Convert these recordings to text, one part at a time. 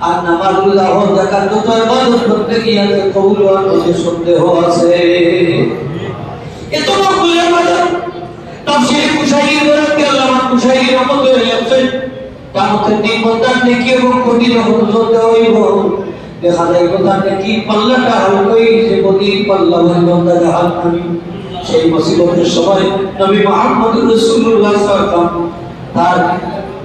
আর নামাজ রোজা হজ যাকাত যত ইবাদত করতে গিয়ে কবুল হওয়ার মধ্যে সন্দেহ আছে। এত বড় ইবাদত তাফসীর কুশাইরি বলতে আল্লামা কুশাইরি রহমাতুল্লাহ আলাইহি কিয়ামতের দিন বান্দার নেকি এবং ক্ষতি যখন চলতে হইব দেখা যায় বান্দার নেকি পাল্লাটা হলই যে গদির পাল্লা বান্দা জাহান্নামী। সেই মুসিবতের সময় নবী মুহাম্মদ রাসূলুল্লাহ সাল্লাল্লাহু আলাইহি ওয়াসাল্লাম তার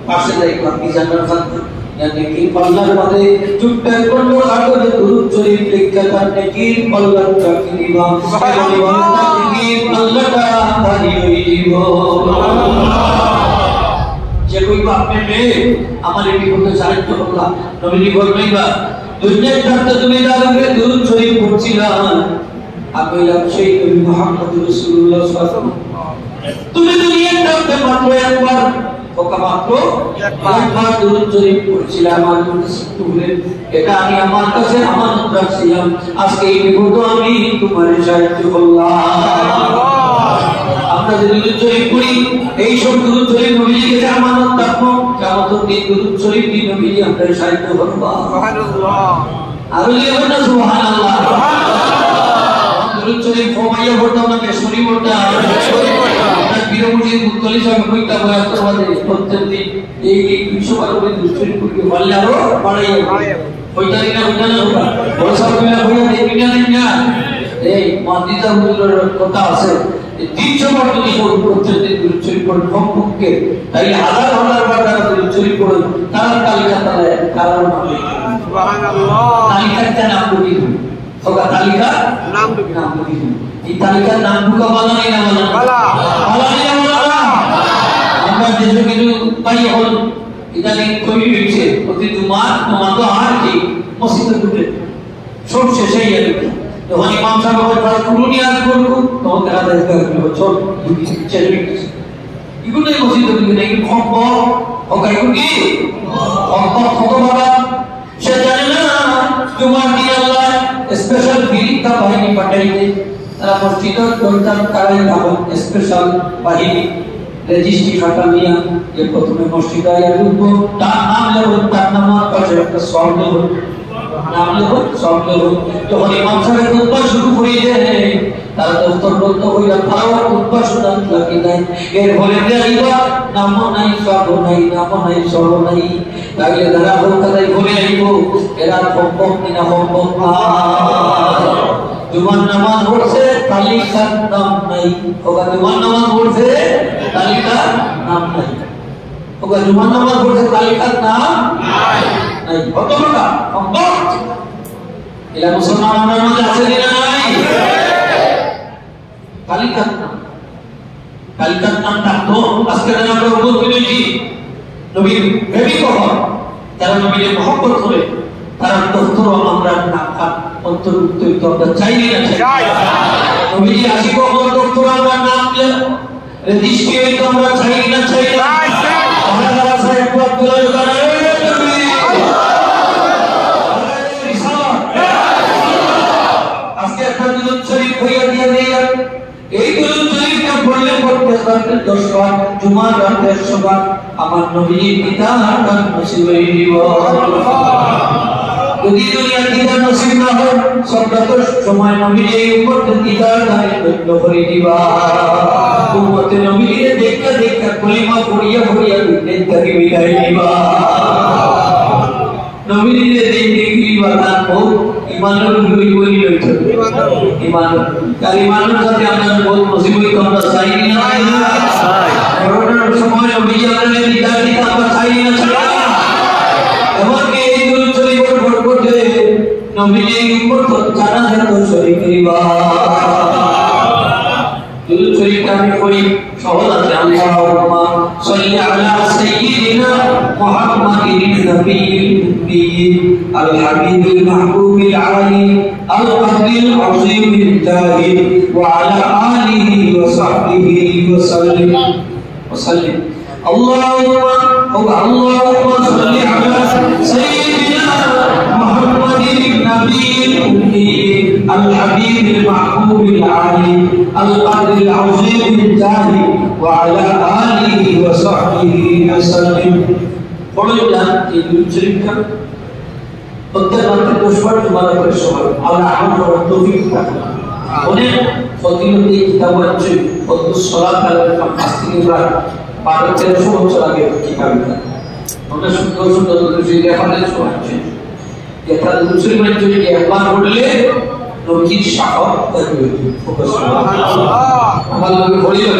পাশে দাঁড়িয়ে মিজানের খাতে यानी कि पल्लर मधे चुट्टे कोल्लो आगोदे दुरुद शरीफ लिखा करने की पल्लर का किरीमा सुभान अल्लाह की पल्लर का भारी हुई जीवो जे कोई बाप में हमारे भी को साहित्य तो अल्लाह नबी जी बोल नहीं बा दुनिया करते तुम्हें दारुगे दुरुद शरीफ पहुंचीला आपे लक्ष्य नबी मोहम्मद रसूलुल्लाह सल्लल्लाहु अलैहि वसल्लम तुम्हें दुनिया करते मात्र एक बार ওকা মাত্র একবার দুরূদ শরীফ পড়ছিলাম আমার কাছে তুলে এটা আমি আমার কাছে আমানত রাখছিলাম আজকে এই বিপদ আমি তোমার সাহায্য করলাম। আমরা যে দুরূদ শরীফ পড়ি এই সব দুরূদ শরীফ নবীজির কাছে আমানত রাখবো কিয়ামতের দিন দুরূদ শরীফ দিয়ে নবীজি আমাদের সাহায্য করবে। সুবহানাল্লাহ আর লিখুন না সুবহানাল্লাহ। দুরূদ শরীফ ফমাইয়া পড়তাম না বেশরি পড়তাম বিরমুজি মুতলি সাহেব কইতা বয়া তো বাদে প্রত্যেকদিন এই বিশ্ববার করে দুষ্টরি করে বললে আরো বাড়াইয়া কইতারি না হোগা বড় সাহেব মিলা হইয়া দেখি না এই মাদিতা হুজুরের কথা আছে 300 বার যদি প্রত্যেকদিন দুষ্টরি করে কমপক্ষে তাই হাজার হাজার বার তারা দুষ্টরি করে তার তালিকা তালে কারণ হবে সুবহানাল্লাহ তালিকাতে নাম বলি হোগা তালিকা নাম বলি এই তালিকার নাম ঢুকা বলা নাই না বলা আমরা দেশে কিছু পাই হল ইদানিং কবি হয়েছে প্রতি তোমার তো আর কি মসজিদে ঢুকে সব শেষ হয়ে যাবে যখন ইমাম সাহেব বলে পুরুনি আজ করবো তখন দেখা যায় চল ছেলে এগুলো মসজিদে ঢুকে নাকি খবর ওকে এগুলো কি খবর কত বাবা সে জানে না তোমার দিন আল্লাহ স্পেশাল ফিরিকা বাহিনী পাঠাইতে তারা মসজিদের দরজার কারাই ভাবো স্পেশাল বাহিনী রেজিস্ট্রি খাতা নিয়ে যে প্রথমে মসজিদে আয়া ঢুকবো তার নাম লেখো তার নামার পাশে একটা সব লেখো নাম লেখো সব লেখো যখন ইমাম সাহেব খুতবা শুরু করে দেয় তার দফতর বন্ধ হইয়া তাও খুতবা শোনান লাগে নাই এর ফলে দেইবা নাম নাই সব নাই নাম নাই সব নাই তাইলে যারা হোকাদাই বলে আইব এরা সম্ভব কিনা সম্ভব না জুমার নামাজ পড়ছে তালিকার নাম নাই ওগা জুমার নামাজ পড়ছে তালিকার নাম নাই ওগা জুমার নামাজ পড়ছে তালিকার নাম নাই কত টাকা সম্ভব এলা মুসলমানের মধ্যে আছে কি নাই তালিকার নাম থাকতো আজকে আমরা উপস্থিত হয়েছি নবীর প্রেমিক হওয়া যারা নবীর মহব্বত করে তারা দফতর আমরা নাম অন্তর্ভুক্ত হইতে আমরা চাই না চাই নবীজি আশিক হওয়ার দফতর আমরা নাম রেজিস্ট্রি হইতে আমরা চাই না চাই আমরা যারা সাহেব আব্দুল্লাহ জানা আজকে একটা দুরূদ শরীফ হইয়া দিয়া দেয়া এই দুরূদ শরীফটা পড়লে পড়তে পারতে 10 বার জুমার রাত 100 বার আমার নবীর পিতার নাম নসিব হয়ে দিব যদি দুনিয়ার দিদার নসিব না হয় সবটা সময় নবীর এই উম্মত দিদার ধারে ধন্য করে দিবা উম্মত নবীর দেখা দেখা কলিমা পড়িয়া পড়িয়া দিন থেকে বিদায় দিবা নবীর দিন দিবা তারপর ইমানের গুলি বলি হইতো ইমান ইমানের সাথে আমরা বহুত মুসিবত আমরা চাই না চাই করোনার সময় নবী আমাদের দিদার দিতে আমরা চাই না চাই এমনকি এই দুরূদ শরীফ পড় করতে নবীর এই উম্মত জানা যেত শরীফ দিবা দুরূদ শরীফ আমি পড়ি সহজ আছে আল্লাহুম্মা সাল্লি আলা সাইয়্যিদিনা মুহাম্মাদিন নবিয়্যিল উম্মি আল হাবিবিল মাহবুবিল আলী আল কদরিল আযীমিল জাহি ওয়া আলা আলিহি ওয়া সাহবিহি ওয়া সাল্লিম اللهم صل على سيدنا محمد النبي الأمي الحبيب المحبوب العالي القدر العظيم الجاه وعلى آله وصحبه وسلم. প্রত্যেক রাতে 10 বার তোমার উপরে সবার আল্লাহ আমল করার তৌফিক দান করুন। অনেক ফজিলত এই কিতাব আছে কত সালাত আলাইহি পাঁচ থেকে প্রায় 12-1300 বছর আগে কিতাবটা ওটা সুন্দর সুন্দর দুরূদ লেখাতে আছে এটা দুরূদ মানে যে একবার পড়লে নবীর শাফাত করবে সুবহানাল্লাহ আমার নবী বলেন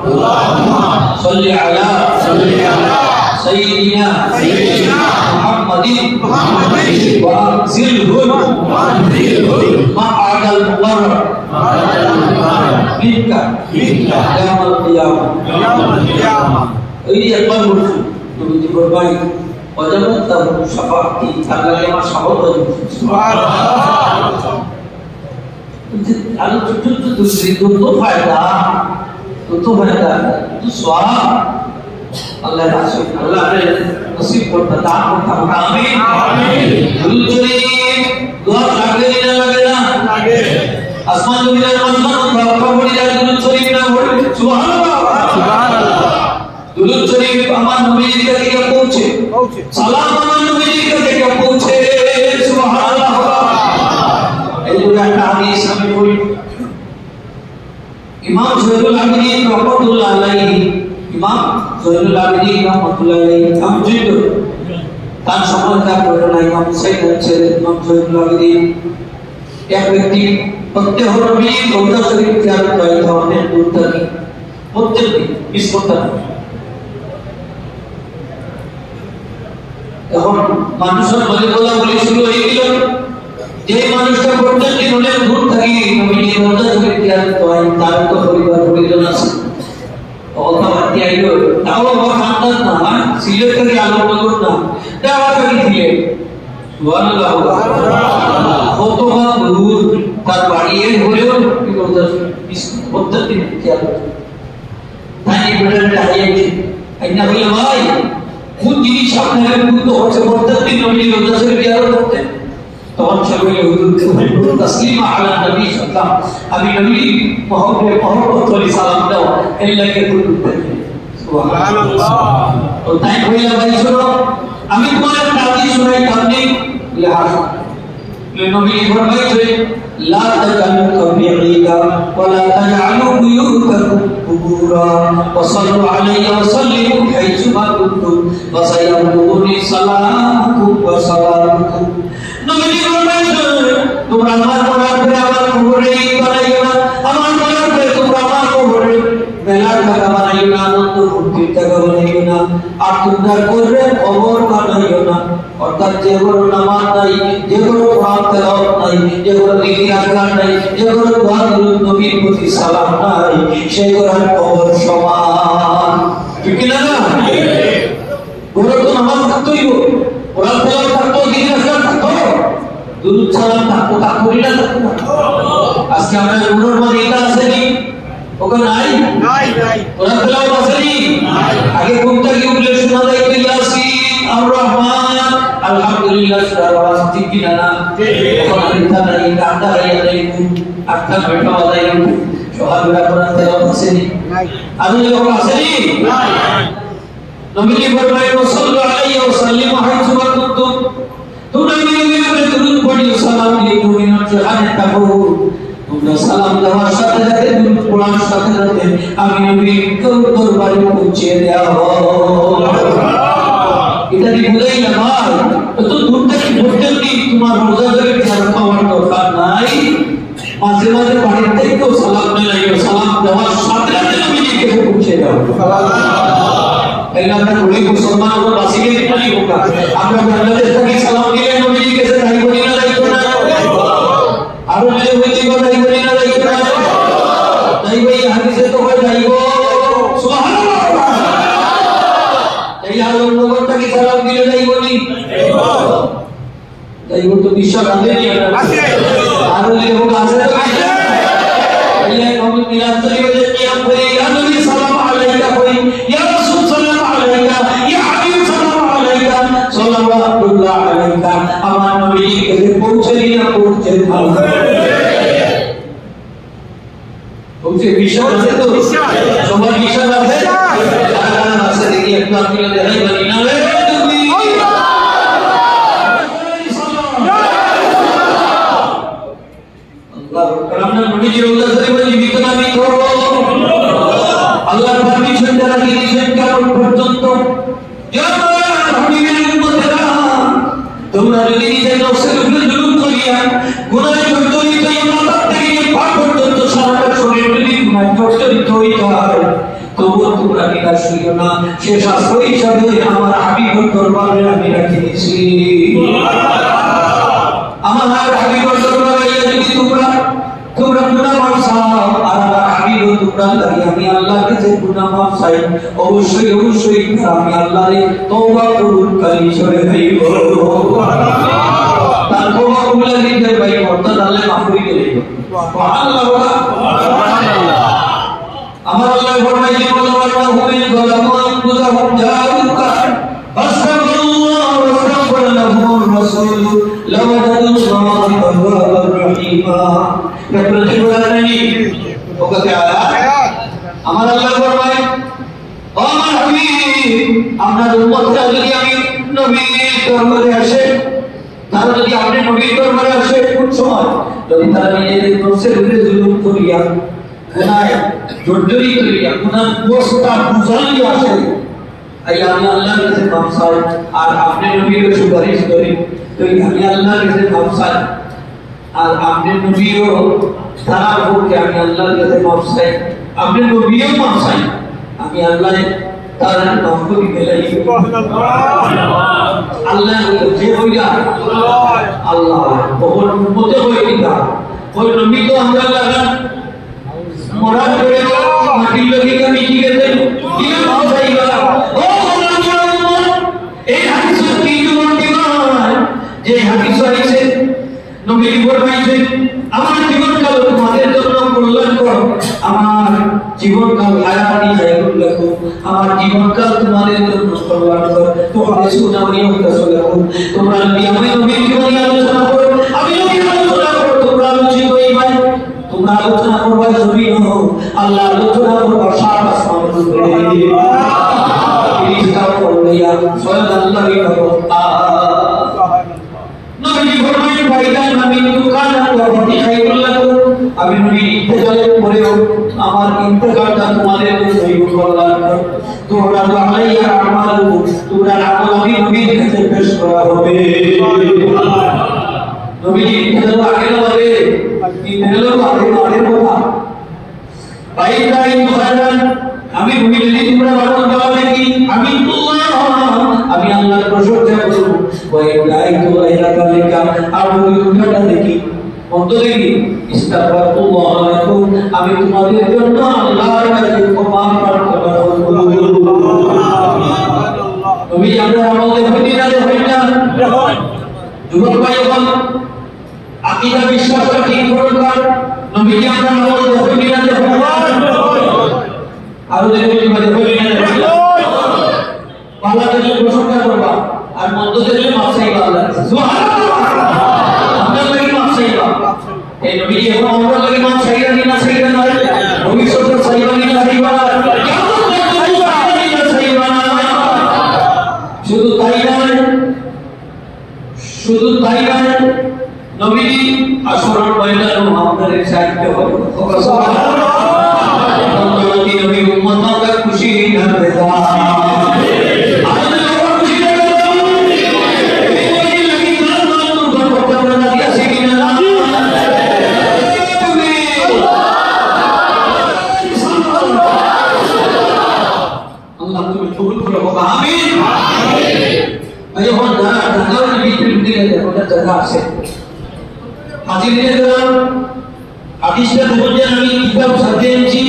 আল্লাহুম্মা সাল্লি আলা সাইয়্যিদিনা মুহাম্মাদিন ওয়া আনজিলহু মা'আদাল মুবারrak মিনকা ইয়াউমাল কিয়ামাহ এই একবার বলছি নবীজি বলেন ওয়াজাবাত তাহু শাফাআতি আল্লাহ আমার শাফাত করবে সুবহানাল্লাহ আলো ছোট ছোট दूसरी तो फायदा तो स्वाब अल्लाह रासूल अल्लाह ने नसीब को दान को आमीन आमीन दुरूद शरीफ दुआ लागे ना लागे आसमान जमीन आसमान का बड़ी जाए दुरूद शरीफ ना बोले सुभान अल्लाह दुरूद शरीफ अमान नबी जी का क्या पहुंचे सलाम अमान नबी जी का क्या पहुंचे सुभान अल्लाह হাদিস আমি পড়ি ইমাম জয়নুল আবেদিন রহমাতুল্লাহ আলাইহি ইমাম জয়নুল আবেদিন রহমাতুল্লাহ আলাইহি আমজিদ তার সম্বন্ধে ঘটনা ইমাম সাইদ আছে ইমাম জয়নুল আবেদিন এক ব্যক্তি প্রত্যেক নবী রওজা শরীফ জিয়ারত করে ধরনের দুর্দানি প্রত্যেক মিস করতে এখন মানুষের বলে শুরু হয়ে গেল যে মানুষটা প্রত্যেক দিন অনেক দূর থাকি নবীজি রওজা শরীফ জিয়ারত করে তার তো পরিবার পরিজন আছে অথবাতি আইলো তাও আমার খানদান না সিলেট থেকে আলোচনা না দেওয়া করি দিলে সুবহানাল্লাহ কত দূর তার বাড়িয়ে হলেও কি রওজা শরীফ প্রত্যেক দিন জিয়ারত তাই বেটাটা আইছে আইনা বলে ভাই কোন জিনিস আপনার বুদ্ধ হচ্ছে প্রত্যেক দিন নবীজি রওজা শরীফ জিয়ারত করতেন तौर चले हुजूर तस्लीम अला नबी सल्लल्लाहु अभी नबी मोहब्बत वाली सलाम दो अल्लाह के कुल सुभान अल्लाह तो ताई बोला भाई सुनो আমি তোমাদের তাজি শুনাই তামনি লিহাজ নবী ফরমাইছে লা তাজালু কবিরিকা ওয়ালা তাজআলু বুয়ুতাকুম কুবুরা ওয়া সাল্লু আলাইহি ওয়া সাল্লিমু হাইসু মা কুনতুম ওয়া সায়ামুনি সালামুকুম ওয়া সালামুকুম নবী ফরমাইছে তোমরা আমার পড়ার পরে আমার কবরে বানাইও না আমার পড়ার পরে তোমরা আমার কবরে মেলার জায়গা বানাইও না আনন্দ ফুর্তির জায়গা বানাইও না আর তোমরা করবে কবর বানাইও না অর্থাৎ যেগুলো নামাজ নাই যেগুলো কোরআন তেলাওয়াত নাই যেগুলো জিকির আজকার নাই যেগুলো দোয়া দুরূদ নবীর প্রতি সালাম নাই সেগুলো কবর সমান ঠিক না ওগুলো তো নামাজ থাকতোই কোরআন তেলাওয়াত থাকতো জিকির আজকার থাকতো দুরূদ সালাম থাকতো তাকবীর থাকতো আজকে আমরা রুমের মধ্যে এটা আছে কি ওকে নাই কোরআন তেলাওয়াত আছে কি আগে ঘুমটা কি উঠলে শোনা যায় তো ইয়াসিন আর রহমান আলহামদুলিল্লাহ সরাওয়াত ঠিক না না এখন আলিতা নাই কান্দা নাই আটটা নয়টা বাজাই সোহাবীরা কোরআন তেলাওয়াত আছে নি আজ লোক আছে নি নবীজি ফরমায় সাল্লাল্লাহু আলাইহি ওয়াসাল্লাম হাইসু মা কুনতুম তোমরা নবীর দুরূদ পড়িও সালাম দিয়ে মুমিনের জাহানে থাকো তোমরা সালাম দেওয়ার সাথে সাথে দুরূদ পড়ার সাথে সাথে আমি নবীর দরবারে পৌঁছে দেব এটা কি বুঝাই না ভাই তো দূর থেকে প্রত্যেক দিন তোমার রোজা ধরে জিয়ারত করার দরকার নাই মাঝে মাঝে বাড়ির থেকেও সালাম নিয়ে সালাম দেওয়ার সাথে সাথে নবীকে পৌঁছে দাও अल्लाह का कोई मुसलमान को बासिके नहीं होगा আমরা বাংলাদেশ থেকে সালাম দিলে নবীজি কে তাই বলি না তাই না আর যে বলি না তাই বলি না তাই ভাই হাদিসে তো হয় যাইবো সুবহানাল্লাহ এই আলোর নগরটা কি সালাম দিলে যাইবো নি যাইবো তো বিশ্বাস আছে নি আছে আর যে হোক আছে তো আছে এই নবী মিলাদ চলিবে যে কিয়াম করে ইয়া নবী সালাম আলাইকা কই ইয়া রাসূল সালাম আলাইকা ইয়া হাবিব সালাম আলাইকা সাল্লাল্লাহু আলাইকা আমার নবী কে পৌঁছে দিনা পৌঁছে দাও পৌঁছে বিশ্বাস আছে তো সবার বিশ্বাস আছে আছে দেখি একটু আপনি দেখাই বলি না রে তুমি তোমরা যদি নিজের নফসের উপরে জুলুম করিয়া গুনাহে জর্জরিত হইয়া মাথা থেকে পা পর্যন্ত সারাটা শরীর যদি গুনাহে জর্জরিত হইতে হয়, তবুও তোমরা নিরাশ হইও না। শেষ আশ্রয় হিসাবে আমার হাবিবুর দরবারে আমি রাখিয়েছি। আমার হাবিবুর দরবারে যদি তোমরা গুনাহ মাফ চাও, আর আমার হাবিবুর তোমরা লাগে আমি আল্লাহর কাছে গুনাহ মাফ চাই, অবশ্যই আমি আল্লাহরে তওবা কবুলকারী হিসেবে হইব। তার তওবা কবুলের দিকে ভাই অর্থাৎ আল্লাহ মাফ করে দিবেন। সুবহানাল্লাহ। আমার আল্লাহ ফরমাইছে ওয়াল্লাহু মিন যালামান গুযাহুম জাউকা ফাস্তাগফিরুল্লাহ ওয়াস্তাগফির লাহুমুর রাসূল লাওয়াজাদুল্লাহ তাওয়াবার রহিমা। ये प्रतिबद्धता नहीं होगा क्या आया? हमारा अल्लाह फरमाए ओ আমার হাবিব আপনার উম্মতরা যদি আমি নবীর দরবারে আসে, তারা যদি আপনি নবীর দরবারে আসে কোন সময় যদি তারা নিজেদের নফসের উপরে জুলুম করিয়া গুনাহে জর্জরিত করিয়া গুনাহ বস্তা বুঝালি আসে, তাই আমি আল্লাহর কাছে মাফ চাই আর আপনি নবীর সুপারিশ করি, তো আমি আল্লাহর কাছে মাফ চাই আর আপনি নবীও তারা বলতে আমি আল্লাহর কাছে মাফ চাই, আপনি নবীও মাফ চাই, আমি আল্লাহ তারা মাফ করে দিলাই। আল্লাহ যে হইয়া আল্লাহ ওর মতে হয়ে দিতা ওই নবী তো আমরা লাগা মরা করে মাটির লোকে আমি কি গেছে কি মাফ চাইবা। ও আল্লাহ এই হাদিস কি তোমার দিবান যে হাদিস আছে নবী ফরমাইছে আমার জীবনকাল তোমাদের জন্য কল্যাণকর, আমার জীবনকাল হায়াতি খায়রুল লাকুম, আমার জীবনকাল তোমাদের জন্য কল্যাণকর। তোমরা শুনাওনি রাসূলুল্লাহ, তোমরা নবী আমি নবীর জীবনী আলোচনা করো, আমি নবীর আলোচনা করো, তোমরা আলোচিত হইবাই, তোমরা আলোচনা করবা জমিন আল্লাহ আলোচনা করবা সাত আসমানের উপরে। ফেরেশতা বললেন স্বয়ং আল্লাহই কথা। নবী ফরমায় ভাইজান আমি দোকান করতে খাইরুল লাকুম, আমি নবী ইন্তেকালের পরেও আমার ইন্তেকালটা তোমাদের জন্য কল্যাণকর। তোমরা আলাইয়া আমাল, তোমরা আমল আমি নবীর কাছে পেশ করা হবে। নবী ইন্তেকাল আগে হবে ইন্তেকাল আগে কথা ভাইজান ভাইজান আমি নবী যদি তোমরা আমল দাও দেখি আমি আমি আল্লাহর প্রশংসা করব। ওয়াইলাই তো ইলাকা আর উল্টাটা দেখি অন্ত দেখি ইস্তাগফিরুল্লাহ লাকুম, আমি তোমাদের জন্য আল্লাহর কাছে ক্ষমা প্রার্থনা করব। তুমি আমরা আমল দেখি না দেখি না যুবক ভাই বল আকীদা বিশ্বাসটা ঠিক করবার নবী আমরা আমল দেখি না দেখি আর দেখি না পালা থেকে প্রশংসা করবা আর মন্দ থেকে মাফ চাইবা আল্লাহ। সুবহানাল্লাহ। আমরা লাগি মাফ চাইবা, এই নবী এখন আমরা লাগি মাফ চাইবা না চাইবা না ভবিষ্যতে চাইবা না চাইবা না শুধু তাই নয় নবী আসরের ময়দানে আমাদের সাথে হবে। সুবহানাল্লাহ। নবী উম্মতকে খুশি করবে দা hadisnya kemudian kami kitab sajenci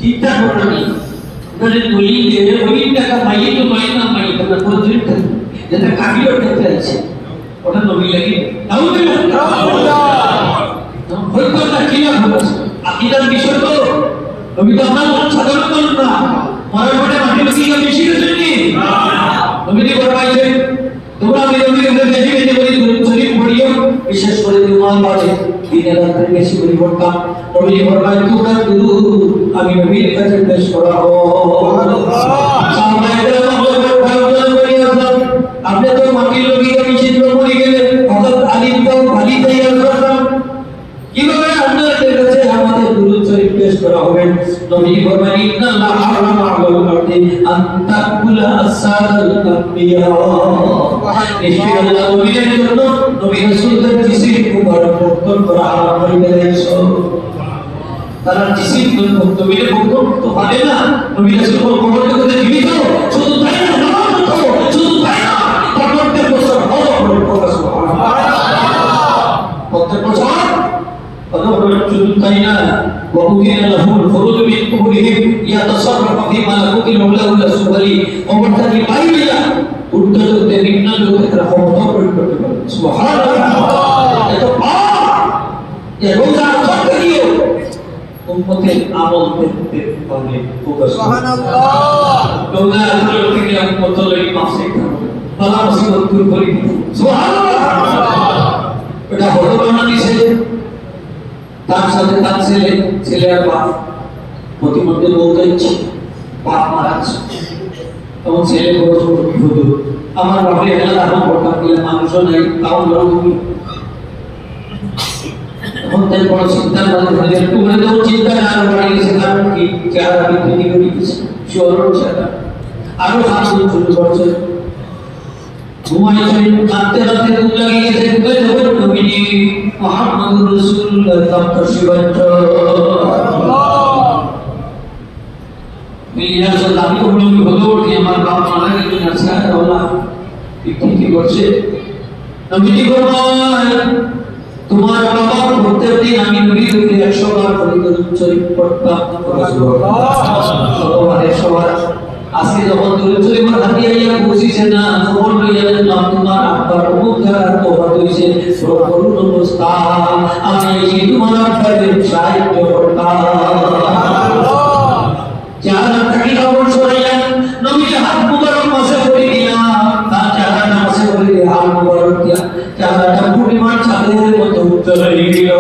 kita berani dari tulis dia begini kan mayit itu main karena kunjung jadi kaki berkata aja orang nabi lagi tahu tidak betul tak kira bagus akidah bisa tu nabi tak mahu sadar pun tak orang pada mati lagi yang bisa sendiri nabi dia berbaik তোমরা বিরোধীদের বেশি বেশি করে শরীর পড়িও, বিশেষ করে তোমার বাজে দিনের রাতে বেশি করে পড়তাম। নবী ফরমায় তোমরা গুরু আমি নবীর কাছে পেশ করা হো। আপনি তো মাটির লোকিকে বিচিত্র করে গেলে হঠাৎ আলিম তো ভালি তৈরি করতাম, কিভাবে আপনাদের কাছে আমাদের গুরু শরীর পেশ করা হবে? নবী ফরমায় ইন্নাল্লাহ হারামা আলাল আরদ উম্মতি আন তাকুলা আসাদাল আম্বিয়া নিশ্চয় আল্লাহ নবীদের জন্য নবী রাসূলদের জিসিম মুবারক বর্তন করা হারাম করে দিয়েছে তারা জিসিম নবীদের বর্তন তো পারে না নবী রাসূল কবর থেকে জীবিত শুধু তাই না নামাজ পড়ো শুধু তাই না প্রত্যেক বছর হজ করে সুবহানাল্লাহ প্রত্যেক বছর শুধু তাই না وَأُذِنَ لَهُمُ الْخُرُوجُ مِنْ قُبُورِهِمْ يَتَصَرَّفُ فِي مَلَكُوتِ الْأَوْلَى وَالسُّفَلِ অবর্তাকে বাইরে উত্তরতে নিম্ন জগতে তারা ক্ষমতা প্রয়োগ করতে পারে সুবহানাল্লাহ এত পাওয়ার এবং তার করতে গিয়ে উম্মতের আমল দেখতে পাবে সুবহানাল্লাহ দৌলা করে থেকে উম্মত লাগি মাফে বালা মুসিবত দূর করে সুবহানাল্লাহ এটা হলো না দিছে তার সাথে তার ছেলে আর বাপ প্রতিমধ্যে বলতে ইচ্ছে বাপ মারা গেছে তখন ছেলে বড় হুজুর আমার বাপের এলাকা রান্না করতাম বলে মানুষও নাই তাও লড় তখন তাই বড় চিন্তার মধ্যে হয়ে একটু করে তো চিন্তা আরো বাড়ি গেছে কারণ কি চেহারা বিক্রি করে দিয়েছে শিওর চেহারা আরো হাসি শুরু করছে ঘুমাইছেন কাঁদতে কাঁদতে ঘুম লাগিয়ে গেছে ঘুমে যাবেন নবীজি মুহাম্মদুর রাসূলুল্লাহ তাআলা শিবাচ্চ মিলিয়া সালামি বলুন হলো কি আমার বাপ মারা গেছে না আল্লাহ কি করছে নবীজি বলেন তোমার বাবা প্রত্যেকদিন আমি নবীর উপরে 100 বার পবিত্র চরিত পড়তাম সুবহানাল্লাহ 100 বার আজকে যখন দূরে চলে গেল হাতি আইয়া পৌঁছেছে না খবর লইয়া গেলাম তোমার আব্বার মুখ ধরার তোবা হইছে করুণ অবস্থা আমি এই তোমার আব্বারের সাহায্য করতাম যারা তাকে খবর ছড়াইয়া নবীর হাত মুবারক মাসে করে দিলাম তার চারাটা মাসে করে দিয়ে হাত মুবারক দিয়া চারাটা পূর্ণিমার চাঁদের মতো উজ্জ্বল হয়ে গেল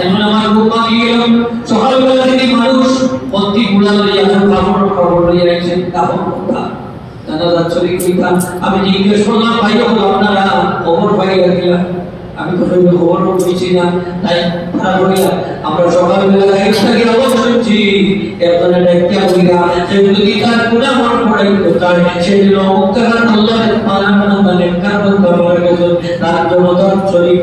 এমন আমার ঘুমা গেলাম সকালবেলা থেকে মানুষ অতি গুলা লইয়া খবর লইয়া এসে কাপড় কথা দাদা চলে গেলাম আমি জিজ্ঞেস করলাম ভাই আপনারা খবর পাইয়া গেলাম আমি তো খবর বুঝছি না তাই তারা বলিয়া আমরা সকালবেলা একসাথে আওয়াজ শুনছি একজনে দেখতে বলিয়া যে যদি তার গুনাহ মন পড়াই তো তার সেই জন্য মুক্তার আল্লাহ পানার মানে কারণ করার জন্য তার জন্য তার শরীক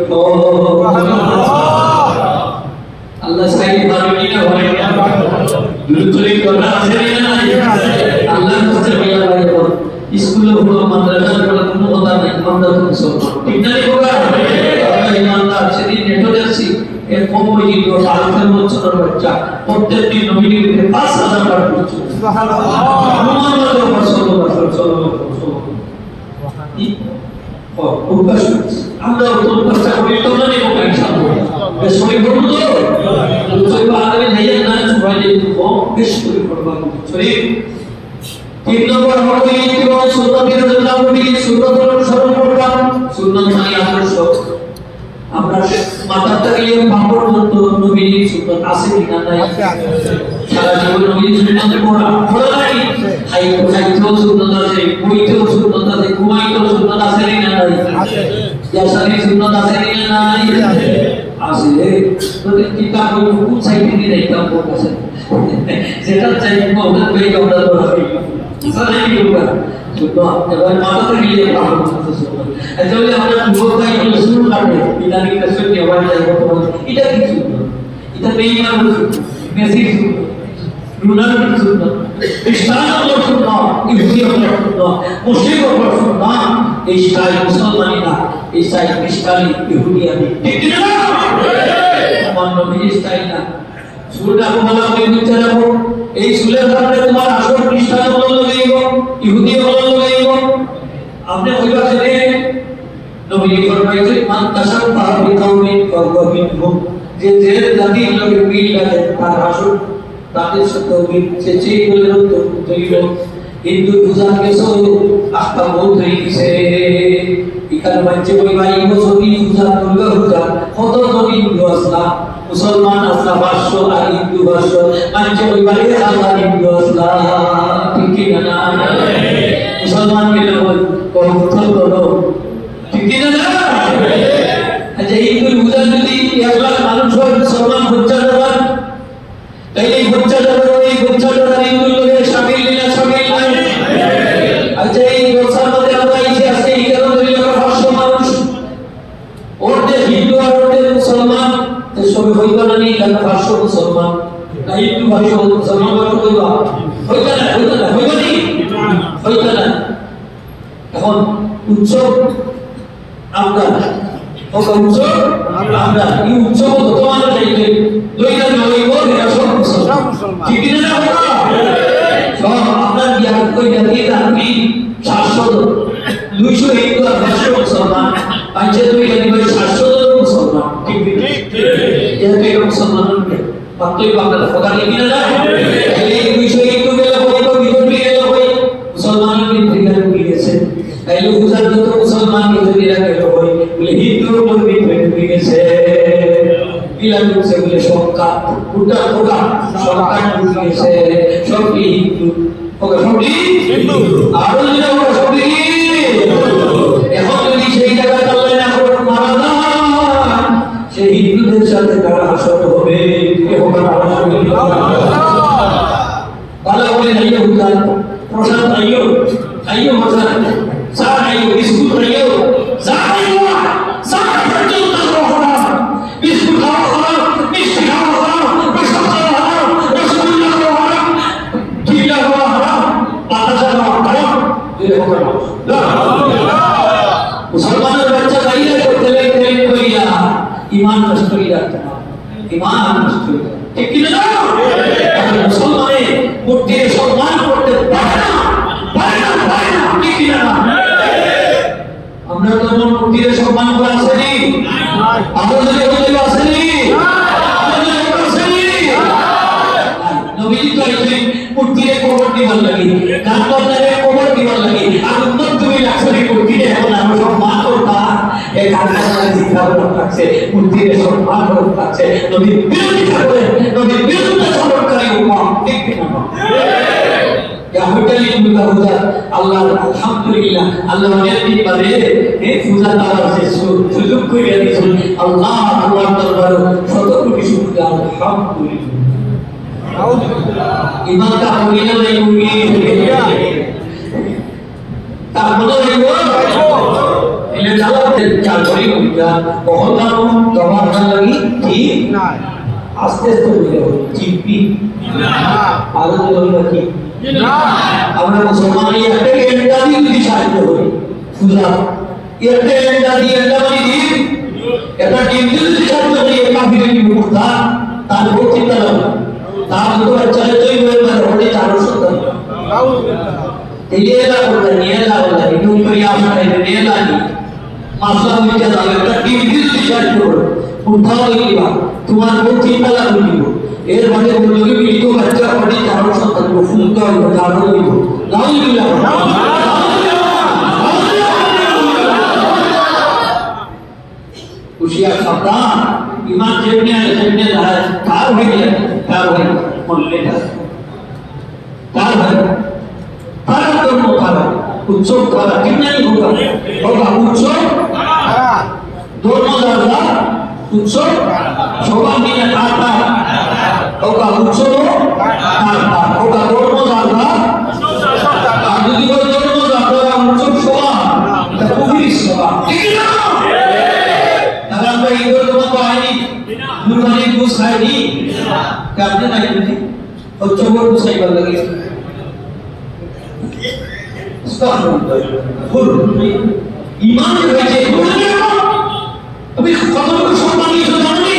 আল্লাহ সাইয়ে পারবি না হয় দুরুদুরি করা আছে না আল্লাহর কাছে বলা লাগে স্কুলে হলো মাদ্রাসার হলো কোনো কথা নাই আমরা তো সব ঠিক না বাবা ইমানদার সেদিন নেটো যাচ্ছি এর কম পর্যন্ত 12 বছরের বাচ্চা প্রত্যেকটি নবীর 5000 বার পড়ছে সুবহানাল্লাহ মুহাম্মদ রাসূলুল্লাহ সাল্লাল্লাহু আলাইহি ওয়াসাল্লাম আমরা তো চেষ্টা করি তো না নেব ইনশাআল্লাহ বেশ করে পড়ব তো সবাই আগে নিয়ে না সবাই বেশ করে পড়বা সরি তিন নম্বর হলো ইতিবাউ সুন্নাতের নবী সুন্নাতের অনুসরণ করবা সুন্নাত মানে আদর্শ আমরা মাথা থেকে পাপড় পর্যন্ত নবীর সুন্নাত আছে কিনা নাই সারা জীবন নবীর সুন্নাত পড়া নাই খাইতেও সুন্নাত আছে বইতেও সুন্নাত আছে ঘুমাইতেও সুন্নাত আছে কিনা নাই আছে জাসারি সুন্নাত আছে কিনা নাই আছে তো কিতাব কোন সাইডে দিয়ে দেখতাম কোন আছে যেটা চাই কোন পেয়ে আমরা তো হবে সারা জীবন সুন্নাত এবার মাথা থেকে নিয়ে পাপড় সুন্নাত তাহলে আমরা যুবকরাই হলো সুন্নাত কাটে ইদানিং কাছে কেবল যাইবো এটা কি সুন্নাত এটা বেঈমান সুন্নাত মেসি সুন্নাত রুনার সুন্নাত ইসলাম সুন্নাত ইহুদি সুন্নাত মুসলিম সুন্নাত এই স্টাইল মুসলমানি না এই স্টাইল ইহুদি আমি ঠিক না আমার নবীর স্টাইল না সুরটা বলা হবে বিচারব এই সুলের সামনে তোমার আসল খ্রিস্টান বলল লগাইব ইহুদি বলল লগাইব আপনি ওইবা ছেড়ে নবী ফরমাইছে মান তাশাব্বাহা বিকাউমিন ফাহুয়া মিনহুম যে জাতির লগে মিল আছে তার আসল তাদের সাথে মিল সে যেই বলে তো তৈল হিন্দু পূজা কেসো আস্থা বহুত হয়ে গেছে এখানে বাচ্চা কই ভাই বসতি পূজা দুর্গা পূজা কত নবী হিন্দু আসলা মুসলমান আসলা 500 আর হিন্দু 500 বাচ্চা কই ভাই আল্লাহ হিন্দু আসলা ঠিক কি না মুসলমান কে লোক কত করো ঠিক না আচ্ছা হিন্দু পূজা যদি 1 লাখ মানুষ হয় মুসলমান হচ্ছে না তাই এই হচ্ছে না এই হচ্ছে না হিন্দু ভাই মুসলমান ভাই কইবা হইতা না হইবানি হইতা না এখন উৎসব আমরা উৎসব আমরা এই উৎসব তোমার চাইতে লইলা লইব এটা সব মুসলমান ঠিক না সব আপনার জ্ঞান কই জাতি আপনি 700 200 হিন্দু আর 500 মুসলমান পাঁচে দুই জাতি 700 মুসলমান ঠিক এটা মুসলমান বাকি বাংলা কথা কি না যায় এই 200 হিন্দু গেলে হয়তো বিজেপি গেলে হয় মুসলমানের বিদ্রোহ গিয়েছে এই লোক যত মুসলমান বিদ্রোহীরা গেল হয় বলে হিন্দুর উপর বিদ্রোহ গিয়েছে বিলাল সে বলে সরকার উল্টা হোগা সরকার গিয়েছে সব হিন্দু হোগা সব হিন্দু আর যেটা হোগা সব এখন যদি সেই জায়গা চলে না করে মারা যায় সেই হিন্দুদের সাথে তারা হাসর হবে হোগা ভালো করে নাইও হুদার প্রসাদ নাইও আইও প্রসাদ চা নাইও বিস্কুট নাইও চা নাইও চা পর্যন্ত খাওয়া বিস্কুট খাওয়া মিষ্টি খাওয়া প্রসাদ খাওয়া রসগোল্লা খাওয়া জিলা খাওয়া বাতাসা খাওয়া এই হোগা মুসলমানের বাচ্চা গাইলে করতে লাগতে কইয়া ঈমান নষ্ট হয়ে যাচ্ছে ঈমান নষ্ট হয়ে যায় ঠিক কি না মুসলমানে মূর্তির সম্মান করতে পারে না ঠিক কি না আমরা তো মূর্তির সম্মান করে আসেনি আমাদের যদি আসেনি নবীজি তো এই মূর্তির কবর দিবার লাগি গানবাজারে কবর দিবার লাগি আর উন্নত তুমি লাক্সারি মূর্তির এখন আমরা সম্মান করতা এই গানবাজারে দিবার লাগছে মূর্তির সম্মান করতে নবী বিরোধিতা করে নবী বিরুদ্ধে সমর্থনকারী উম্মাহ ঠিক না ইয়া হুদালি মুদা হুদা আল্লাহ আলহামদুলিল্লাহ আল্লাহ নেতি পারে এই পূজা তার সুযোগ করে দিয়েছেন আল্লাহ তোমার দরবারে শত কোটি শুকরিয়া আলহামদুলিল্লাহ ইমান কা হইলে নাই মুগি তা বলো এলে চালাতে চাল করি মুগা কখনো তোমার লাগি ঠিক না আস্তে আস্তে হইলে ঠিক না আর হলো কি না আমরা মুসলমান একটা এন্ডা দিয়ে যদি সাহায্য করি পূজা একটা এন্ডা দিয়ে এন্ডা মানে দিন এটা দিন যদি সাহায্য করি কাফিরের মুক্তা তার চিন্তা লাগবে তার তো চলে তুই বলে মানে চারো সত্য তেলিয়েলা বলে নিয়েলা বলে ইনু করিয়া আসলে নিয়েলা নি মাসলা হইতে যাবে একটা দিন যদি সাহায্য করো উঠাও দিবা তোমার চিন্তা লাগবে এর মানে বললো কি তো বাচ্চা পড়ি চারো সত্য ফুলকা হইবে চারো দিব লাউলিল্লাহ খুশিয়া সাবধান ইমান যেমনি আছে সেমনি দাঁড়ায় তার হয়ে গেলে তার হয়ে মরলে তার হয়ে তার কর্ম খারা উৎসব খারা কিনা হোগা উৎসব ধর্ম দাদা উৎসব সবার দিনে কাটা হোগা উৎসব কাটা হোগা ধর্ম দাদা আর যদি ধর্ম দাদা উৎসব সভা এটা কুফরি সভা ঠিক না আমরা ঈদের তোমার তো হয়নি কুরবানি গোশ খাইনি আপনি নাই বুঝি হচ্ছে বড় সাইবার লাগে ঈমান রয়েছে তুমি কত লোক সম্মান দিয়েছো জানি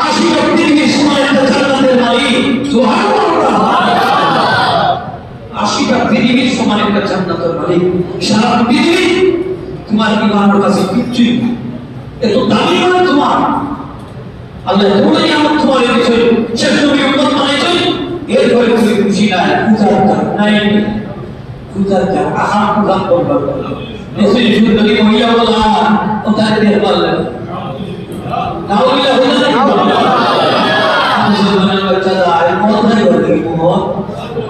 80 লাখ পৃথিবীর সময় একটা জান্নাতের মালিক সুবহানাল্লাহ 80 লাখ পৃথিবীর সময় একটা জান্নাতের মালিক সারা পৃথিবী তোমার ঈমানের কাছে কিছুই না এত দামি মানে তোমার আল্লাহ বলে আমার তোমার এই বিষয় শেষ নবী উম্মত বানাইছেন এরপরে তুমি খুশি নাই পূজার নাই পূজার আহা পূজা করবা নেসে সুন্দরী মহিলা বলা ওটার দিয়ে বললেন নাউলিল্লাহ মুসলমানের বাচ্চারা আরে মত নাই বলতে মত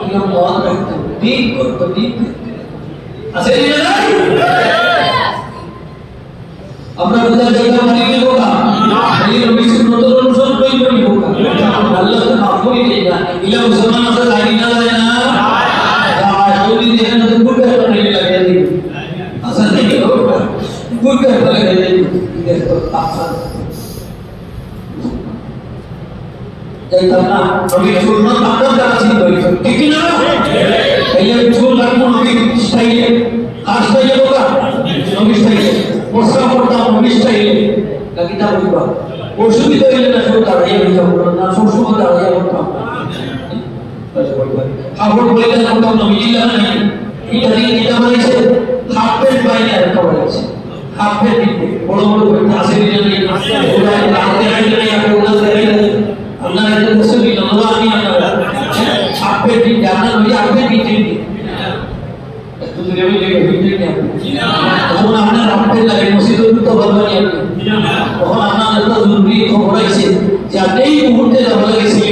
ইয়া মত রাখতে ঠিক করতে ঠিক আছে না আমরা পূজা জায়গা মানে কি হোগা এই নবী সুন্নাতের অনুসরণ কই করি হোগা আল্লাহ তো মাফ করে দেনা ইলা মুসলমান আছে জানি না যায় না যদি দেখেন তো গুরু করে লাগে দিই আসল নেই হোগা গুরু করে লাগে দিই দেখো আফসান যাইতাম না নবীর সুন্নাত আমরা যারা চিন্তা করি ঠিক কি না এই চুল রাখবো নবীর স্টাইলে আর স্টাইলে বলা নবীর স্টাইলে মোসা করতাম নবীর স্টাইলে কিতা বলবা অসুবিধা হইলে না শুধু দাঁড়াইয়া হইতাম না সবসময় দাঁড়াইয়া করতাম কাপড় বলে করতাম নবীজিল্লাহ নাই এটা দিয়ে কিতা বলেছে হাফ প্যান্ট বাইরে একটা বলেছে হাফ প্যান্ট বড় বড় আসে জানি ওরা রাতে আইলে না আপনি ওরা দেখাইলে আল্লাহ এটা মুসলিম আল্লাহ আমি আপনারা হাফ প্যান্ট দিন জানা নবী হাফ প্যান্ট দিন এত দূরে হইলে ভিডিও নিয়ে তখন আপনার হাফ প্যান্ট লাগে মসজিদে তো বলবানি আপনি তখন আপনার এত জরুরি খবর আইছে যে আপনি এই মুহূর্তে যাওয়া লাগেছে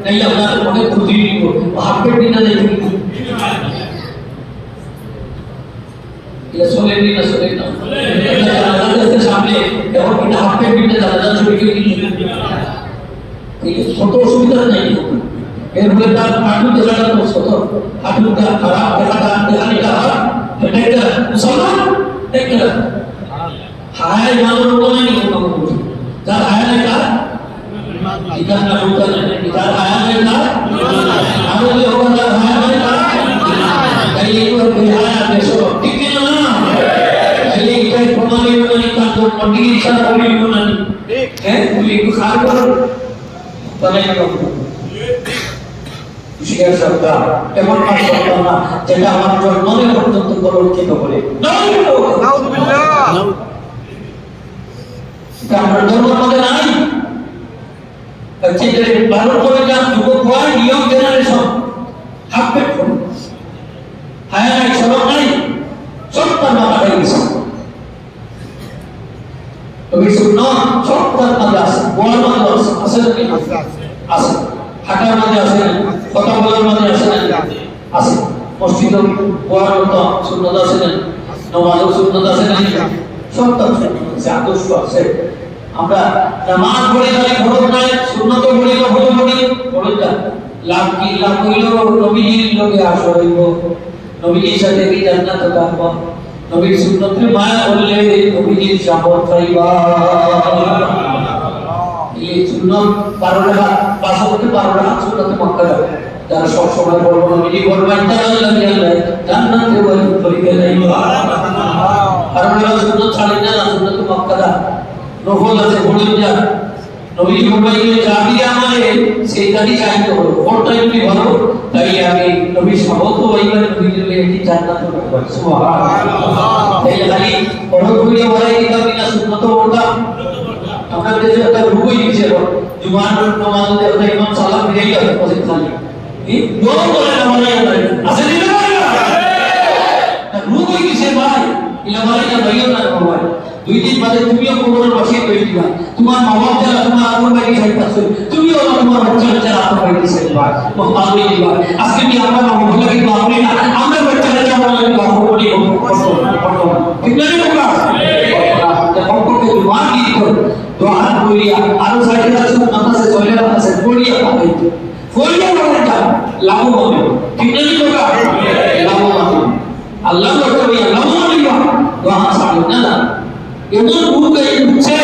তাই আপনার অনেক ক্ষতি দিব হাফ প্যান্ট দিন না দেখি सोने नहीं ना सोने ना जैसे सामने और बिना हाथ पे बिना ज़्यादा छोड़ के ये फोटो सुविधा नहीं है बोले तार आटू के ज़्यादा तो फोटो आटू का खराब देखने का टेक्टर मुसलमान टेक्टर हाय मानो लोगों ने नहीं होता कुछ जब हाय ने कहा इधर ना होता नहीं इधर हाय ने कहा आगे जो होगा जब हाय ने कहा कहीं एक बार बिहार देशों ठीक है ना প্রণালী মানে কাজ চিকিৎসা করি প্রণালী হ্যাঁ তুমি একটু খারাপ করো তাহলে শিকার সত্তা এমন কাজ করতাম না যেটা আমার জন্মে পর্যন্ত কলঙ্কিত করে আমার জন্মের মধ্যে নাই ভারত করে যান যুবক হয় ইয়ং জেনারেশন হাফ পেট হ্যাঁ নাই সবক নাই সব তার মাথা হয়ে গেছে তবে সুন্নাত সবটার মধ্যে আছে বলার মধ্যে আছে নাকি আছে হাঁটার মধ্যে আছে কথা বলার মধ্যে আছে নাকি আছে মসজিদে বলার মতো সুন্নাত আছে নাকি নামাজের সুন্নাত আছে নাকি সবটার আছে আদর্শ আছে আমরা নামাজ পড়ে গেলে ফরজ নাই সুন্নাত পড়ে গেলে ফরজ পড়ি ফরজটা লাভ কি লাভ হইলো নবীজির লোকে আসর হইব নবীজির সাথে কি জান্নাত পাবো নবীর সুন্নতে মায়া করলে নবীজির শাহওয়াত পাইবা এই সুন্নাত 12 টাকা পাঁচ হতে 12 টাকা সুন্নতে মক্কা যাবে যারা সব সময় বলবো নবীজি বলবেন তাআলা আল্লাহ জান্নাতে ওই তরিকা যাইবা আর ওরা সুন্নাত ছাড়েন না সুন্নতে মক্কা দা নফল আছে বলেন যা নবীজি বলবেন চাবি আমারে সেই দাদি চাইতে হলো কোনটা যদি ভালো তাই আমি নবী শাহওয়াত পাইবা নবীজির একটি জান্নাত পাবো সুবহানাল্লাহ তাই খালি পরবর্তী বলাই কিতাব না সুন্নাত ওটা আমরা দেশে একটা রুকুই দিছে জুমার নামাজে ওটা ইমাম সালাম দিয়েই আছে মসজিদ খালি এই দোয়া করে নামাজে আছে দিনা না রুকুই দিছে ভাই ইলা ভাই না ভাইও না ভাই দুই দিন বাদে তুমিও কোমরের বসে কই দিবা তোমার মা বাপ যারা তোমার আপন ভাই সাইড আছে তুমিও তোমার বাচ্চা যারা আপন ভাই সাইড বা মহতাবি দিবা আজকে কি আমরা মহল্লা কি আপনি না আমরা বাচ্চা যারা আমরা লাগি বাপ বলি ঠিক না তোমরা সম্পর্কে দোয়া কি কর দোয়া করিয়া আরো সাইডে আছে মাথা সে চলে আছে পড়িয়া পাবে পড়িয়া বলে যা লাভ হবে ঠিক না তোমরা লাভ হবে আল্লাহ করিয়া লাভ হবে দোয়া সাথে না এমন বুকে উঠছে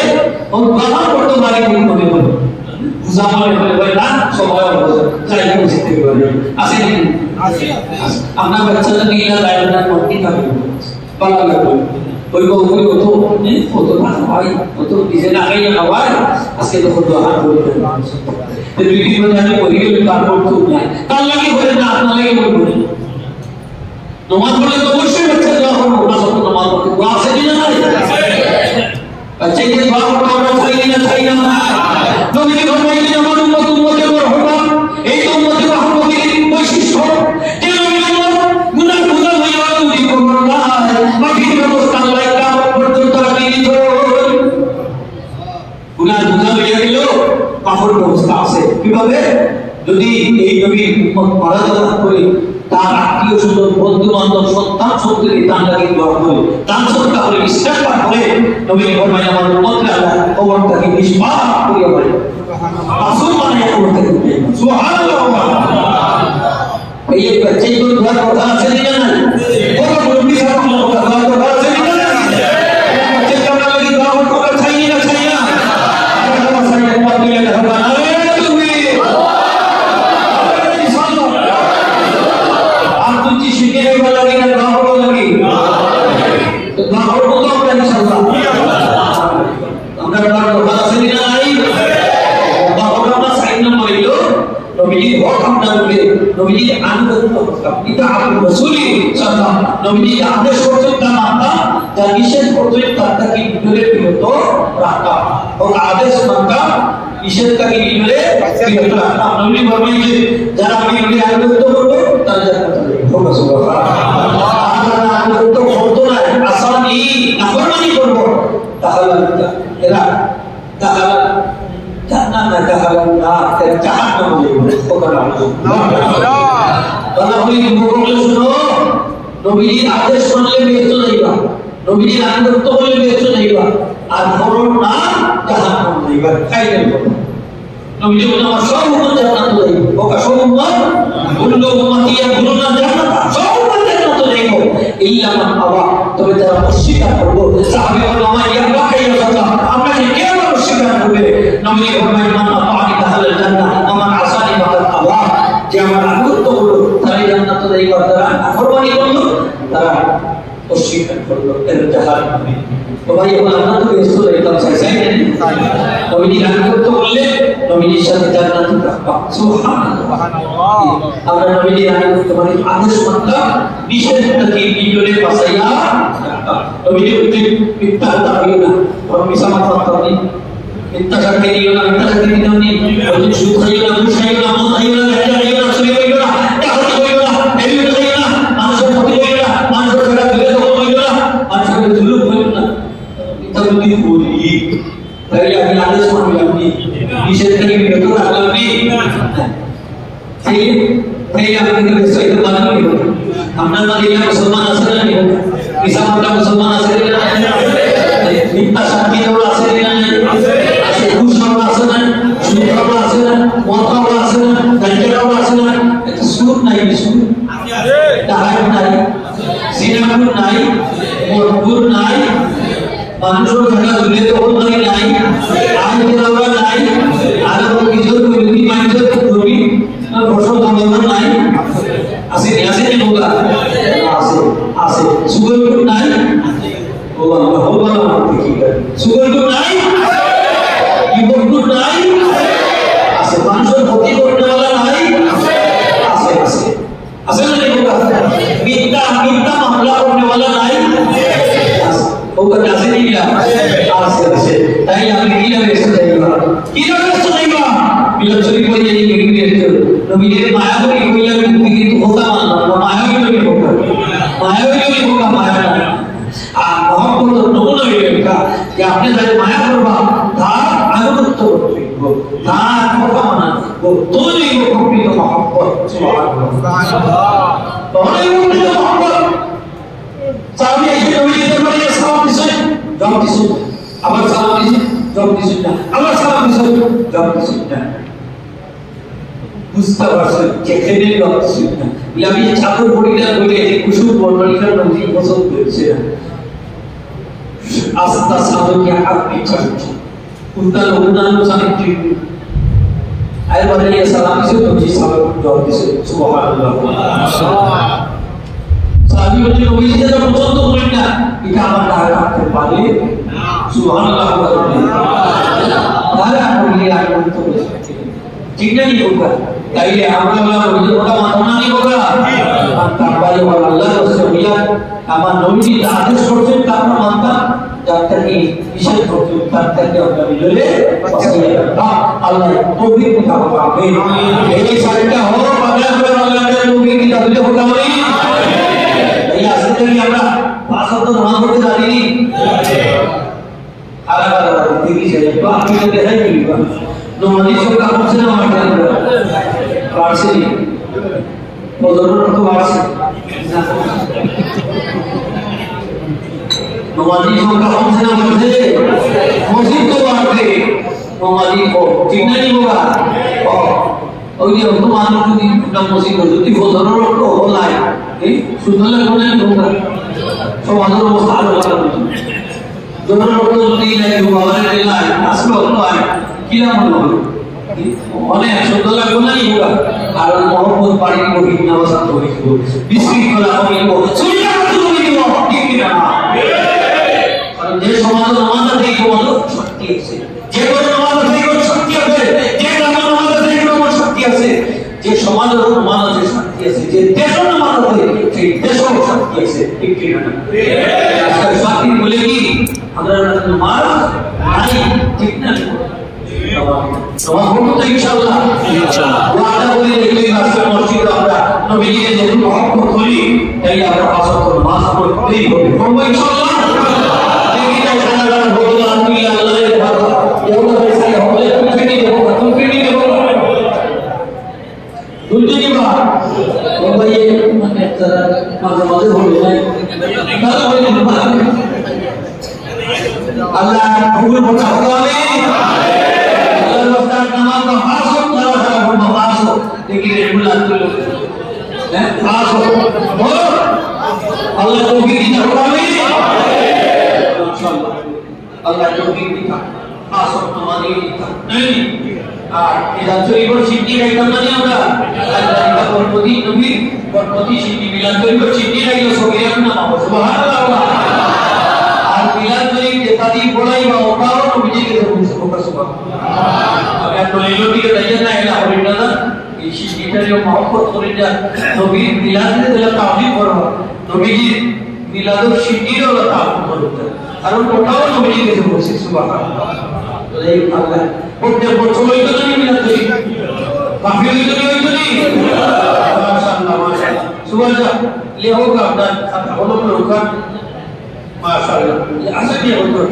ও বাবা করতে পারে কি হবে বলে জামালে বলে ভাই না সবাই বলে যাই বসে থেকে বলে আসে নাকি আসে আপনার বাচ্চাটা নিয়ে যায় না করতে থাকে পালা লাগে ওই ওই তো ভাই ও তো নিজে না গাইয়া খাওয়ায় আজকে তো কত হাত বলে তো দুই দিন মধ্যে আমি বলি গেলে তারপর তো নাই তার লাগে বলে না আপনার লাগে বলি নামাজ পড়লে তো অবশ্যই বাচ্চা দেওয়া হবে ওটা সত্য নামাজ পড়তে দোয়া আছে কি না নাই বাচ্চা কি দোয়া করতে হবে চাই না নবী কি ফরমাইলেন আমার উম্মতের রহমত এই উম্মতের রহমতের বৈশিষ্ট্য কেন গুনাহ গুনাহ হইয়া তুমি করো না মাফির ব্যবস্থা আল্লাহ কিয়ামত পর্যন্ত রাখি দিত গুনাহ গুনাহ হইয়া গেল মাফের ব্যবস্থা আছে কিভাবে যদি এই নবীর উম্মত মারা যাওয়ার পরে তার আত্মীয় স্বজন বন্ধু বান্ধব সন্তান সন্ততি তার লাগি দোয়া করে তার সদকা করে ইস্তেগফার করে নবী ফরমায় আমার উম্মতকে আল্লাহ কবরটাকে নিষ্পাপ করিয়া বলে আসল মানে কবরটাকে সুবহানাল্লাহ এই বাচ্চা তো দোয়া কথা আছে না না বড় মুরব্বি সাহেব কথা আছে না না বাচ্চা কামনা লাগি দোয়া কথা চাই না আমরা সাইড মত দিলে হবে না তুমি ইতাআতুর রাসূলি সাল্লাল্লাহু নবীজি আদেশ করতেন তা মানতাম, যা নিষেধ করতেন তার থেকে দূরে বিরত রাখতাম। ও আদেশ মানতাম, নিষেধ থেকে দূরে বিরত রাখতাম। নবী বলেন যে যারা আমি নবীর আনুগত্য করবে তারা জান্নাতে যাবে। সুবহানাল্লাহ। যারা আনুগত্য করতো না, আসানি নাফরমানি করব, তাহলে এরা তাহলে জান্নাত না তাহলে না জাহান্নাম যাবে। সুবহানাল্লাহ। তাহলে আপনি বললে শুনো, নবীর আদেশ মানলে বেহেশতে যাইবা, নবীর আনুগত্য করলে বেহেশতে যাইবা, আর ফরজ না জাহান্নাম যাইবা। ফাইনাল কথা নবীজি বলেন আমার সব উম্মত জান্নাতে যাইবে। ওকা সব উম্মত কুল্লু উম্মতি ইয়াদখুলুনা জান্নাত, সব উম্মত জান্নাতে যাইবে ইল্লা মান আবা, তবে যারা অস্বীকার করবে। সাহাবী বলেন আমার ইয়াবা কাইয়া সাল্লাহ, আপনাকে কে অস্বীকার করবে? নবীজি বলেন মান আতাআনি দাখালাল জান্নাহ ওয়া মান আসানি ফাকাদ আবা, যে আমার আনুগত্য করলো তারাই জান্নাতে যাইবে, যারা নাফরমানি করলো তারা অস্বীকার করলো তারা জাহান্নামে। তো ভাই আমরা তো বেহেশতে যাইতাম, চাই না? নবীর আনুগত্য করলে নবীর সাথে জান্নাতে থাকবা। সুবহানাল্লাহ। আমরা নবীর আনুগত্য মানে আদেশ মানতাম, নিষেধ থেকে বিজলে বাঁচাইয়া রাখতাম। নবীর প্রতি মিথ্যা কথা বলিও না, বরং মিশামাত করতাম না। মিথ্যা সাক্ষী দিও না, মিথ্যা সাক্ষী দিও না, বলতে সুদ খাইও না, ঘুষ খাইও না, মদ খাইও না, গাঁজা খাইও না, চুরি খাইও না, ডাকাতি খাইও না, এলিমেন্ট খাইও না, মানুষের ক্ষতি খাইও না, মানুষের টাকা তুলে দেওয়া খাইও না, মানুষের জুলুম খাইও না। মিথ্যা যদি বলি তাহলে আমি আদেশ মানবি, আপনি নিষেধ থেকে বিরত রাখলাম আপনি আপনাকে বেসাইতে মানবি। আপনার মালিকা মুসলমান আছে না? ইসলামটা মুসলমান আছে না? মিথ্যা সাক্ষী দেওয়া আছে না? আছে। ঘুষ খাওয়া আছে না? সুদ খাওয়া আছে না? মদ খাওয়া আছে না? গাঁজা খাওয়া আছে না? এটা সুদ নাই, সুদ ডাকাত নাই, জিনাখুর নাই, মদখুর নাই, মানুষের টাকা তুলে দেওয়া নাই, আইন দেওয়া নাই, আর কিছু দুর্নীতি মানুষের দুর্নীতি বসত ধর্ম নাই, আছে আছে না বলা আছে আছে। সুগর নাই, বলা বলা বলা কি করে সুগর নাই, ইবর নাই, আছে। মানুষের ক্ষতি করতে বলা নাই, আছে আছে আছে না বলা। মিথ্যা মিথ্যা মামলা করতে বলা নাই, ওকে আছে না? আছে আছে। তাই আপনি কিভাবে বেহেশতে যাইবা? কিভাবে বেহেশতে যাইবা? বিলা চুরি করে এই বেহেশতে নবীদের মায়া করে কইয়া কিন্তু হোতা মানলাম না, মায়া করে হোতা, মায়া করে হোতা, মায়া না। আর মহব্বত নমুনা হইবা যে আপনি যারা মায়া করবা তার আনুগত্য করতে হইব, তার কথা মানা হইব, তৈরি হইব প্রকৃত মহব্বত। সুবহানাল্লাহ। তখনই প্রকৃত মহব্বত। সাহাবী এসে নবীর দরবারে সালাম দিছেন, জবাব দিছেন, আবার সালাম দিছেন, জবাব দিছেন না, আবার সালাম দিছেন, জবাব দিছেন না। বুঝতে পারছেন যেখানে জবাব দিছেন না। আমি চাদর পরিধান করে এই কুসুম বর্ণনিকার নবী পছন্দ করেছে না। আস্তা সাধকে আপনি চাচ্ছেন উত্তর উন্নয়ন চালিত আয় বলে সালাম দিছেন, নবী সালাম জবাব দিছেন। সুবহানাল্লাহ। সাহাবী বলেন নবী যেটা পছন্দ করেন না এটা আমার দ্বারা রাখতে পারে না। সুবহানাল্লাহ। তারা বলি আর বলতে ঠিক না নি হোগা, তাইলে আমরা নবী ওটা মানা নি হোগা। তার বাইরে আল্লাহ রাসূলিয়া আমার নবী আদেশ করছেন তা আমরা মানতাম, যার থেকে নিষেধ করছেন তার থেকে আমরা বিরলে বাঁচিয়ে রাখতাম। আল্লাহ তৌফিক দান করুন। এই সারিটা হোক বাংলা করে বাংলাদেশের নবী কি তাহলে হোগা বলি এই আসলে কি আমরা পাঁচ ওয়াক্ত নামাজ পড়তে জানি আলাদা আলাদা দেখি যায় তো আপনি তো দেখাই দিবা নমাজি সংখ্যা কমছে না মাঠে বাড়ছে বদরের তো বাড়ছে নমাজি সংখ্যা কমছে না মাঠে মসজিদ তো বাড়ছে নমাজি ও ঠিক না নি হোগা ওই যে তো মানুষ যদি মসজিদ যদি বদরের তো হলাই এই সুন্দর করে হোগা সমাজের অবস্থা আরো খারাপ হচ্ছে। যখন লোক যদি বাবারে লাই আসলো নয় কিরম হলো অনেক সুন্দর লাগবে না হোগা। কারণ মহব্বত বাড়ি বহি নামাজ পড়ি বিশৃঙ্খলা কমিব ঠিক না। কারণ যে সমাজ নামাজ আছে এই সমাজ শক্তি আছে, যে কোনো নামাজ আছে এই শক্তি আছে, যে গ্রামের নামাজ আছে এই শক্তি আছে, যে সমাজের নামাজ আছে শক্তি আছে, যে দেশের নামাজ সেই দেশও শান্তি আছে ঠিক কি না আজকাল শান্তি বলে কি আমরা নামাজ নাই ঠিক না নামাজ পড়বো তো ইনশাআল্লাহ ওয়াদা করে দেখলেই রাস্তার মসজিদে আমরা নবীজিকে যেহেতু মহব্বত করি তাই আমরা পাঁচ ওয়াক্ত নামাজ পড়তেই হবে পড়বো ইনশাআল্লাহ দেখি না সারা বলতে আমি আল্লাহর ভালো এগুলো পয়সা হলে তুমি দেবো তুমি দেবো দুটো দিবা ও ভাই মানে তারা মাঝে মাঝে হয়ে যায় তারা হয়ে আল্লাহ কবুল করতে হবে আল্লাহ তাআলা নামাজ হাসব তারা হবে নামাজ দেখি রেগুলার করে হ্যাঁ হাসব বলো আল্লাহ তৌফিক দিতে হবে ইনশাআল্লাহ আল্লাহ তৌফিক দিতে হাসব নামাজ দিতে नहीं আর এটা চলিবর সিদ্ধি রাইতাম না আমরা আল্লাহ বরকতি নবী বরকতি সিদ্ধি মিলাদ চলিবর সিদ্ধি রাইলো সবিরা না সুবহানাল্লাহ আর মিলাদ চলিব যেতাদি বলাই বা ওটাও নবীজিকে সুবহানাল্লাহ আমি তো এলো দিকে দাইয়া না এলা হবে না এই সিদ্ধিটারও মহব্বত করে যা নবীর মিলাদে দিলা তাওহীদ করব নবীজি মিলাদুর সিদ্ধিরও তাওহীদ করব আর ওটাও নবীজিকে সুবহানাল্লাহ এই আল্লাহ প্রত্যেক বছর হইতো না মিলাদ করি কাফি হইতো না মাশাআল্লাহ মাশাআল্লাহ সুবহানাল্লাহ ये होगा अपना हलो में होगा माशाअल्लाह ये आसान ही होगा